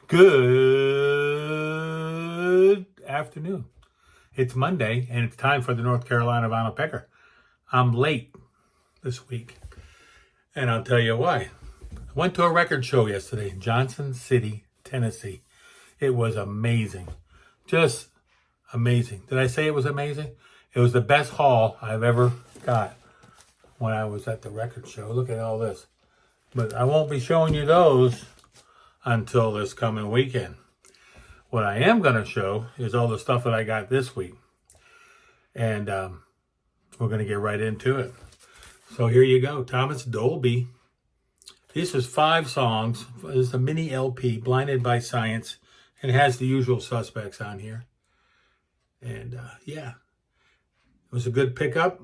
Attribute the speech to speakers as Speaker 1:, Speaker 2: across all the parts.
Speaker 1: Good afternoon. It's Monday, and it's time for the North Carolina Vinyl Pecker. I'm late this week, and I'll tell you why. I went to a record show yesterday in Johnson City, Tennessee. It was amazing. Just amazing. Did I say it was amazing? It was the best haul I've ever got when I was at the record show. Look at all this. But I won't be showing you those until this coming weekend. What I am going to show is all the stuff that I got this week. And we're going to get right into it. So here you go. Thomas Dolby. This is 5 songs. It's a mini LP, Blinded by Science. And it has the usual suspects on here. And yeah, it was a good pickup.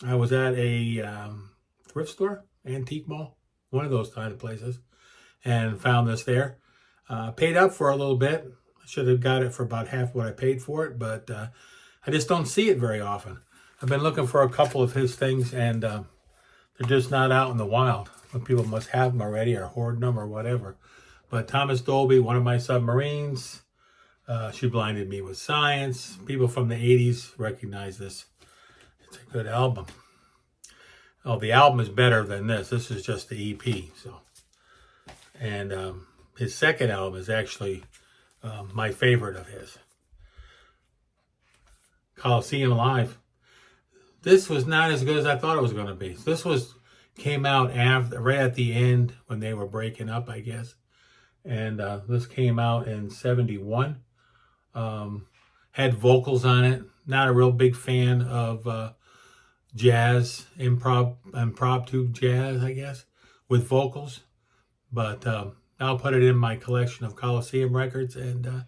Speaker 1: I was at a thrift store, antique mall, one of those kind of places, and found this there. Paid up for a little bit. I should have got it for about half what I paid for it, but I just don't see it very often. I've been looking for a couple of his things, and they're just not out in the wild. People must have them already or hoard them or whatever. But Thomas Dolby, One of My Submarines, She Blinded Me with Science. People from the 80s recognize this. It's a good album. Oh, the album is better than this. This is just the EP. So, and his second album is actually my favorite of his. Coliseum Live. This was not as good as I thought it was going to be. This came out right at the end when they were breaking up, I guess. And this came out in 71. Had vocals on it. Not a real big fan of jazz, impromptu jazz, I guess, with vocals. But I'll put it in my collection of Coliseum records, and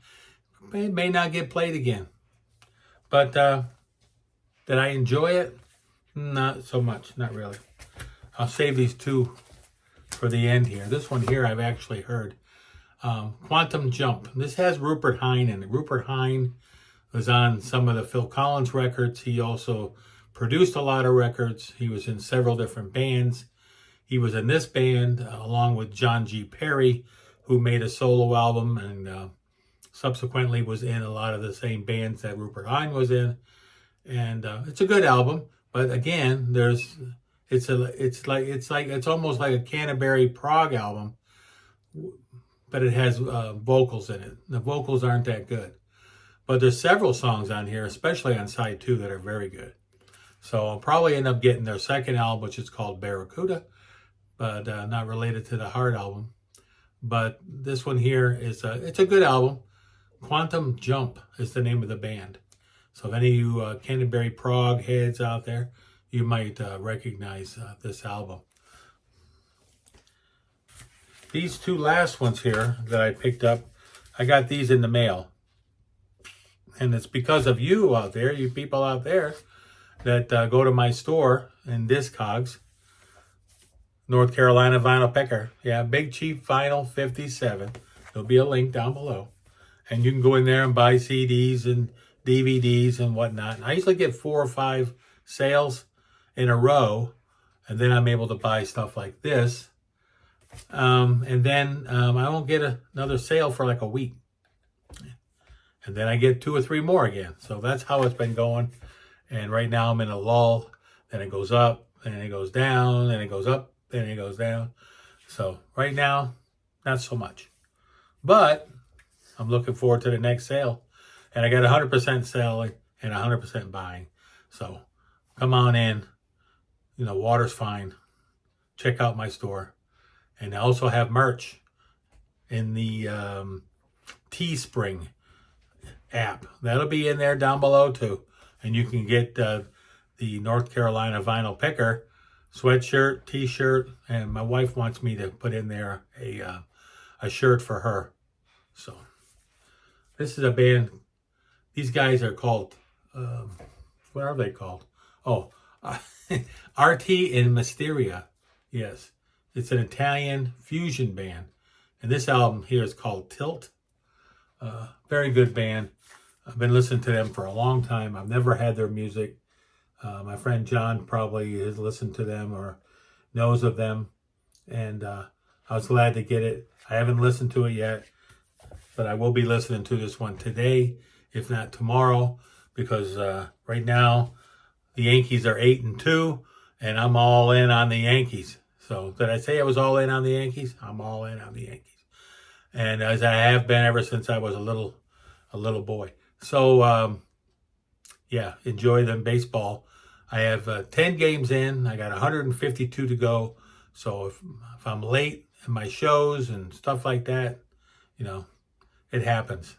Speaker 1: it may not get played again. But did I enjoy it? Not so much, not really. I'll save these 2 for the end here. This one here I've actually heard. Quantum Jump. This has Rupert Hine in it. Rupert Hine was on some of the Phil Collins records. He also produced a lot of records. He was in several different bands. He was in this band along with John G. Perry, who made a solo album and subsequently was in a lot of the same bands that Rupert Hine was in. And it's a good album, but again, it's almost like a Canterbury Prague album, but it has vocals in it. The vocals aren't that good, but there's several songs on here, especially on side 2, that are very good. So I'll probably end up getting their second album, which is called Barracuda, but not related to the Heart album. But this one here it's a good album. Quantum Jump is the name of the band. So if any of you Canterbury Prague heads out there, you might recognize this album. These 2 last ones here that I picked up, I got these in the mail. And it's because of you out there, you people out there, that go to my store in Discogs, North Carolina Vinyl Pecker. Yeah, Big Chief Vinyl 57. There'll be a link down below. And you can go in there and buy CDs and DVDs and whatnot. And I usually get 4 or 5 sales in a row, and then I'm able to buy stuff like this. And then I won't get another sale for like a week. And then I get 2 or 3 more again. So that's how it's been going. And right now I'm in a lull. Then it goes up, and it goes down, and it goes up, and it goes down. So right now, not so much. But I'm looking forward to the next sale. And I got 100% selling and 100% buying. So come on in. You know, water's fine. Check out my store. And I also have merch in the Teespring app. That'll be in there down below too. And you can get the North Carolina Vinyl Pecker sweatshirt, t-shirt, and my wife wants me to put in there a shirt for her. So this is a band. These guys are called, what are they called? Oh, Arti and Mysteria. Yes, it's an Italian fusion band. And this album here is called Tilt. Very good band. I've been listening to them for a long time. I've never had their music. My friend John probably has listened to them or knows of them. And I was glad to get it. I haven't listened to it yet. but I will be listening to this one today, if not tomorrow, because right now the Yankees are 8-2, and I'm all in on the Yankees. So did I say I was all in on the Yankees? I'm all in on the Yankees, and as I have been ever since I was a little boy. So yeah, enjoy them baseball. I have 10 games in. I got 152 to go. So if I'm late in my shows and stuff like that, you know, it happens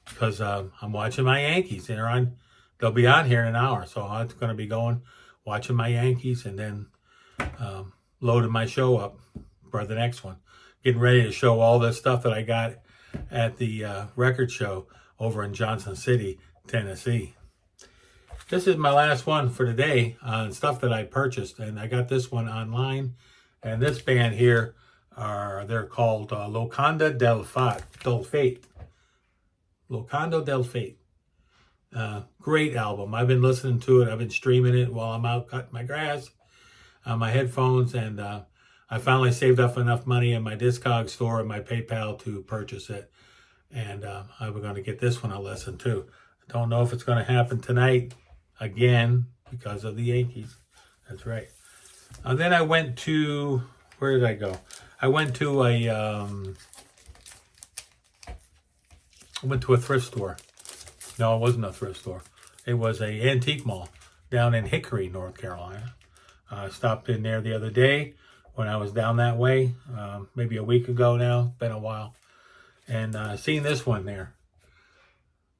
Speaker 1: because I'm watching my Yankees. They'll be on here in an hour, so I'm going to be watching my Yankees, and then loading my show up for the next one. Getting ready to show all the stuff that I got at the record show over in Johnson City, Tennessee. This is my last one for today on stuff that I purchased, and I got this one online. And this band here, they're called Locanda del Fate. Locanda del Fate. Great album. I've been listening to it. I've been streaming it while I'm out cutting my grass on my headphones, and I finally saved up enough money in my Discogs store and my PayPal to purchase it. And I'm going to get this one a listen to. I don't know if it's going to happen tonight again because of the Yankees. That's right. Then I went to, where did I go? I went to a thrift store. No, it wasn't a thrift store. It was an antique mall down in Hickory, North Carolina. I stopped in there the other day when I was down that way, maybe a week ago now. Been a while. And seen this one there.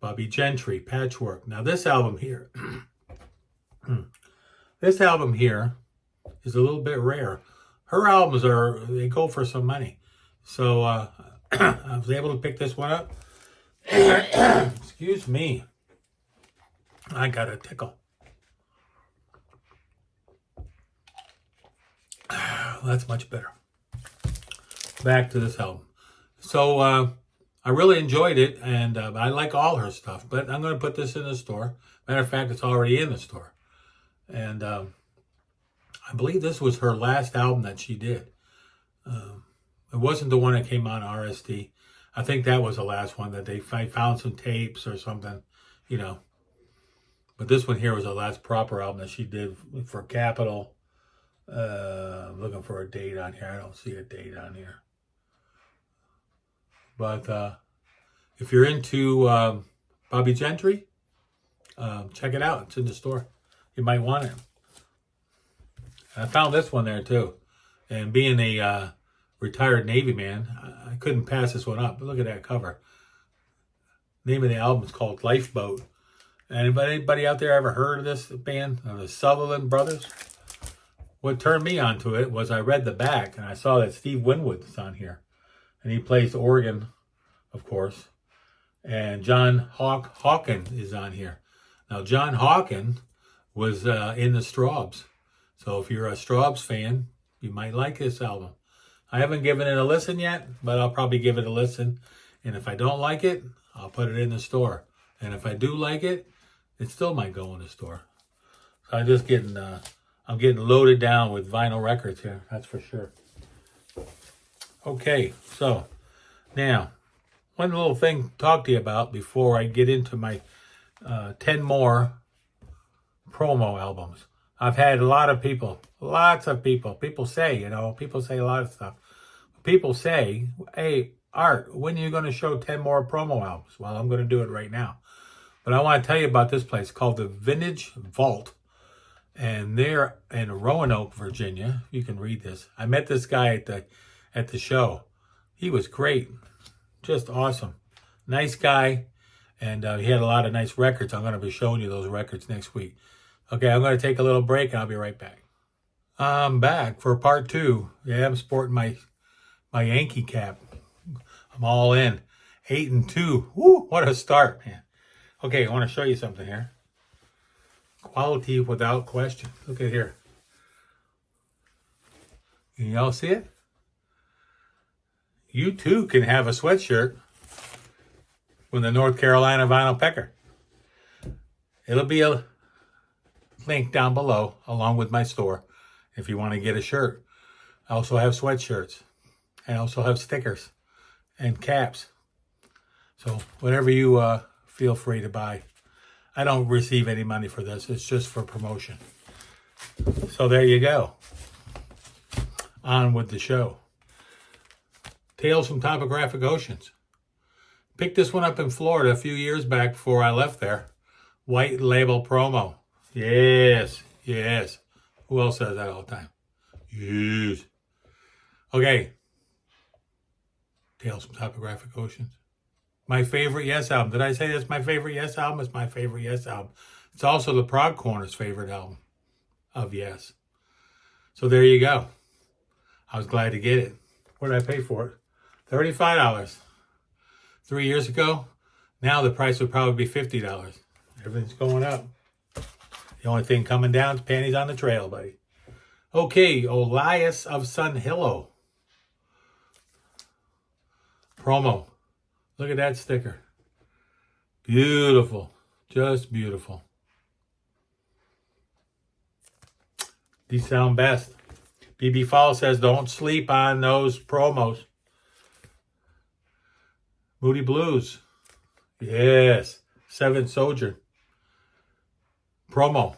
Speaker 1: Bobby Gentry, Patchwork. Now this album here, this album here is a little bit rare. Her albums they go for some money. So I was able to pick this one up. Excuse me. I got a tickle. That's much better. Back to this album. So I really enjoyed it, and I like all her stuff, but I'm going to put this in the store. Matter of fact, it's already in the store. And I believe this was her last album that she did. It wasn't the one that came on RSD. I think that was the last one that they found some tapes or something, you know. But this one here was the last proper album that she did for Capitol. I'm looking for a date on here. I don't see a date on here. But if you're into Bobby Gentry, check it out. It's in the store. You might want it. I found this one there too. And being a retired Navy man, I couldn't pass this one up. But look at that cover. Name of the album is called Lifeboat. Anybody out there ever heard of this band? The Sutherland Brothers? What turned me onto it was I read the back and I saw that Steve Winwood's on here. And he plays organ, of course. And John Hawken is on here. Now, John Hawken was in the Straubs. So if you're a Straubs fan, you might like this album. I haven't given it a listen yet, but I'll probably give it a listen. And if I don't like it, I'll put it in the store. And if I do like it, it still might go in the store. So I'm getting loaded down with vinyl records here. That's for sure. Okay, so now, one little thing to talk to you about before I get into my 10 more promo albums. I've had lots of people say a lot of stuff. People say, hey, Art, when are you going to show 10 more promo albums? Well, I'm going to do it right now. But I want to tell you about this place called the Vintage Vault. And they're in Roanoke, Virginia. You can read this. I met this guy at the show. He was great. Just awesome. Nice guy. And he had a lot of nice records. I'm going to be showing you those records next week. Okay, I'm going to take a little break and I'll be right back. I'm back for part 2. Yeah, I'm sporting my Yankee cap. I'm all in. 8-2. Woo, what a start, man. Okay, I want to show you something here. Quality without question. Look at here. Can y'all see it? You too can have a sweatshirt from the North Carolina Vinyl Pecker. It'll be a link down below along with my store if you want to get a shirt. I also have sweatshirts. I also have stickers and caps. So whatever you feel free to buy. I don't receive any money for this. It's just for promotion. So there you go. On with the show. Tales from Topographic Oceans. Picked this one up in Florida a few years back before I left there. White label promo. Yes, yes. Who else says that all the time? Yes. Okay. Tales from Topographic Oceans. My favorite Yes album. Did I say that's my favorite Yes album? It's my favorite Yes album. It's also the Prog Corner's favorite album of Yes. So there you go. I was glad to get it. What did I pay for it? $35. 3 years ago, now the price would probably be $50. Everything's going up. The only thing coming down is panties on the trail, buddy. Okay, Elias of Sun Hillo. Promo. Look at that sticker. Beautiful. Just beautiful. These sound best. BB Fall says don't sleep on those promos. Moody Blues. Yes. Seven Soldier. Promo.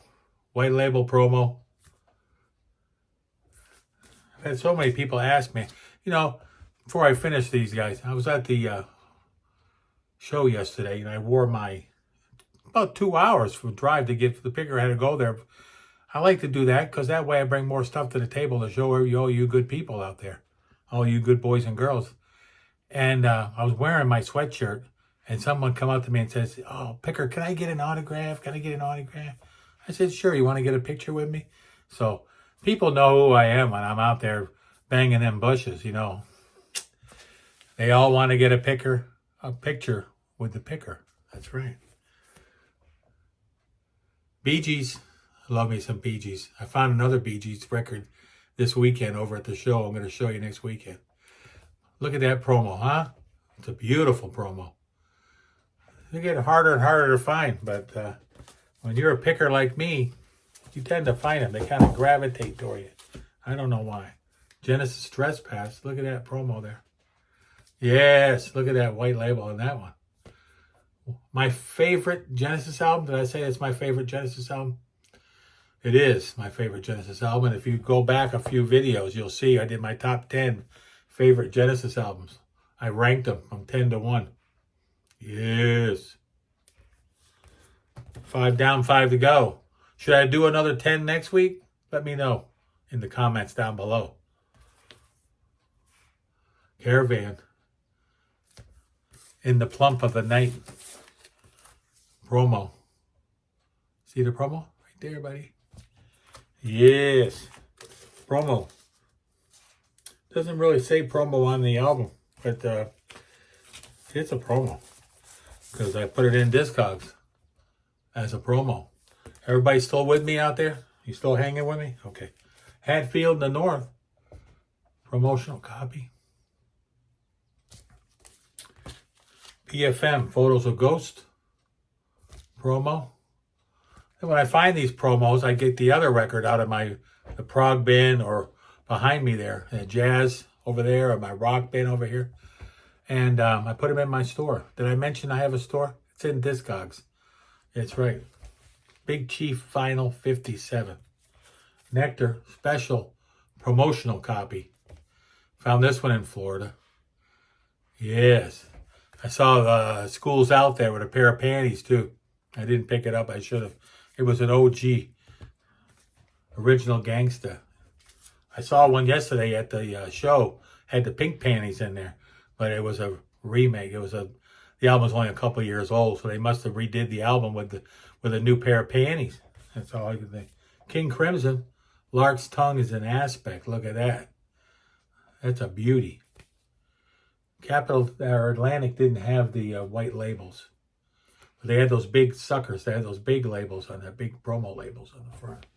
Speaker 1: White label promo. I've had so many people ask me. You know, before I finish these guys, I was at the show yesterday and I wore my about 2 hours for drive to get to the picker. I had to go there. I like to do that because that way I bring more stuff to the table to show all you good people out there. All you good boys and girls. And I was wearing my sweatshirt and someone come up to me and says, "Oh, Picker, can I get an autograph? Can I get an autograph?" I said, "Sure, you want to get a picture with me?" So people know who I am when I'm out there banging them bushes, you know. They all want to get a picture with the picker. That's right. Bee Gees. I love me some Bee Gees. I found another Bee Gees record this weekend over at the show. I'm going to show you next weekend. Look at that promo, huh? It's a beautiful promo. They get harder and harder to find, but when you're a picker like me, you tend to find them. They kind of gravitate toward you. I don't know why. Genesis Trespass. Look at that promo there. Yes, look at that white label on that one. My favorite Genesis album. Did I say it's my favorite Genesis album? It is my favorite Genesis album. And if you go back a few videos, you'll see I did my top 10 favorite Genesis albums. I ranked them from 10 to 1. Yes. 5 down, 5 to go. Should I do another 10 next week? Let me know in the comments down below. Caravan. In the Plump of the Night. Promo. See the promo? Right there, buddy. Yes. Promo. Doesn't really say promo on the album, but it's a promo. Because I put it in Discogs as a promo. Everybody still with me out there? You still hanging with me? Okay. Hatfield in the North. Promotional copy. PFM, Photos of Ghost. Promo. And when I find these promos, I get the other record out of the prog bin or behind me there. Jazz over there or my rock bin over here. And I put them in my store. Did I mention I have a store? It's in Discogs. That's right. Big Chief Vinyl 57. Nectar special promotional copy. Found this one in Florida. Yes. I saw Schools Out there with a pair of panties too. I didn't pick it up. I should have. It was an OG. Original Gangsta. I saw one yesterday at the show. Had the pink panties in there. But it was a remake. The album was only a couple years old, so they must have redid the album with a new pair of panties. That's all I could think. King Crimson, Lark's Tongue is an Aspect. Look at that. That's a beauty. Capital or Atlantic didn't have the white labels. But they had those big suckers. They had those big labels on that, big promo labels on the front.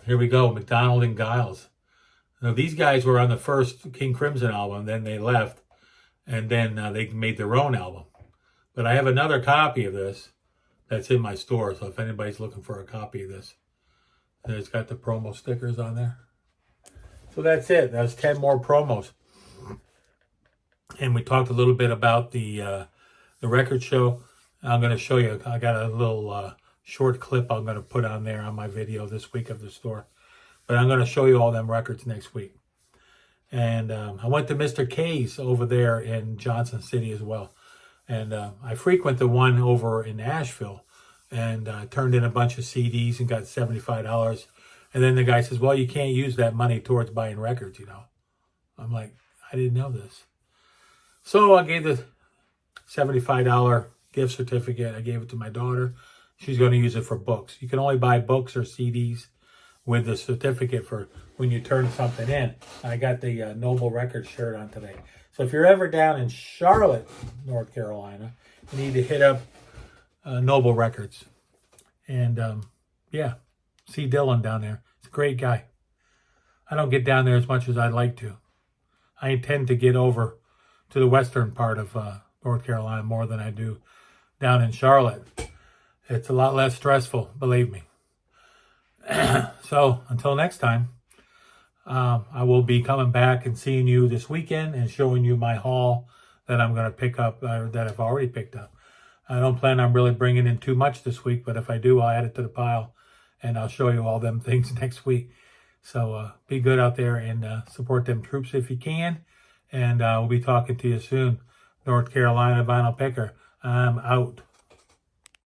Speaker 1: Here we go, McDonald and Giles. Now, these guys were on the first King Crimson album, then they left, and then they made their own album. But I have another copy of this that's in my store, so if anybody's looking for a copy of this, it's got the promo stickers on there. So that's it. That's 10 more promos. and we talked a little bit about the record show. I'm going to show you. I got a little short clip I'm going to put on there on my video this week of the store. But I'm going to show you all them records next week. And I went to Mr. K's over there in Johnson City as well. And I frequent the one over in Asheville, and turned in a bunch of CDs and got $75. And then the guy says, well, you can't use that money towards buying records, you know. I'm like, I didn't know this. So I gave the $75 gift certificate. I gave it to my daughter. She's going to use it for books. You can only buy books or CDs with the certificate for when you turn something in. I got the Noble Records shirt on today. So if you're ever down in Charlotte, North Carolina, you need to hit up Noble Records. And yeah, see Dylan down there. He's a great guy. I don't get down there as much as I'd like to. I intend to get over to the western part of North Carolina more than I do down in Charlotte. It's a lot less stressful, believe me. So until next time, I will be coming back and seeing you this weekend and showing you my haul that I'm going to pick up, that I've already picked up. I don't plan on really bringing in too much this week, but if I do, I'll add it to the pile, and I'll show you all them things next week. So be good out there and support them troops if you can. And we'll be talking to you soon. North Carolina Vinyl Picker, I'm out.